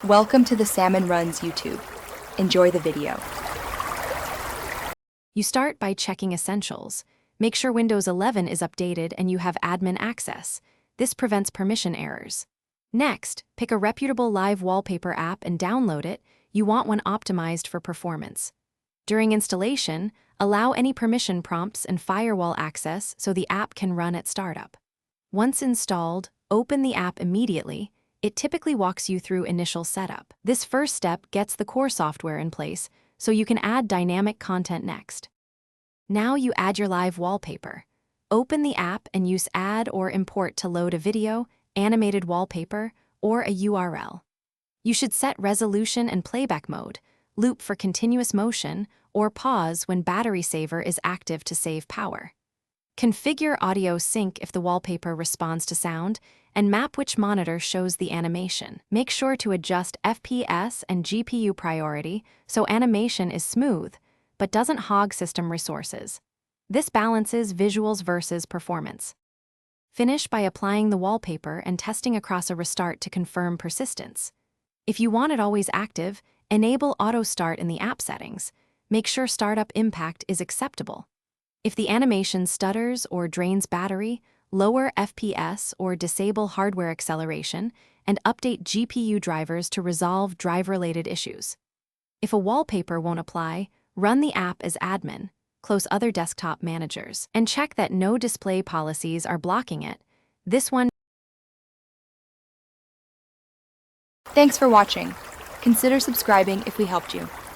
Welcome to the Salmon Runs YouTube. Enjoy the video. You start by checking Essentials. Make sure Windows 11 is updated and you have admin access. This prevents permission errors. Next, pick a reputable live wallpaper app and download it. You want one optimized for performance. During installation, allow any permission prompts and firewall access so the app can run at startup. Once installed, open the app immediately. It typically walks you through initial setup. This first step gets the core software in place, so you can add dynamic content next. Now you add your live wallpaper. Open the app and use Add or Import to load a video, animated wallpaper, or a URL. You should set resolution and playback mode, loop for continuous motion, or pause when battery saver is active to save power. Configure audio sync if the wallpaper responds to sound, and map which monitor shows the animation. Make sure to adjust FPS and GPU priority so animation is smooth, but doesn't hog system resources. This balances visuals versus performance. Finish by applying the wallpaper and testing across a restart to confirm persistence. If you want it always active, enable auto start in the app settings. Make sure startup impact is acceptable. If the animation stutters or drains battery, lower FPS or disable hardware acceleration, and update GPU drivers to resolve drive-related issues. If a wallpaper won't apply, run the app as admin, close other desktop managers, and check that no display policies are blocking it. This one. Thanks for watching. Consider subscribing if we helped you.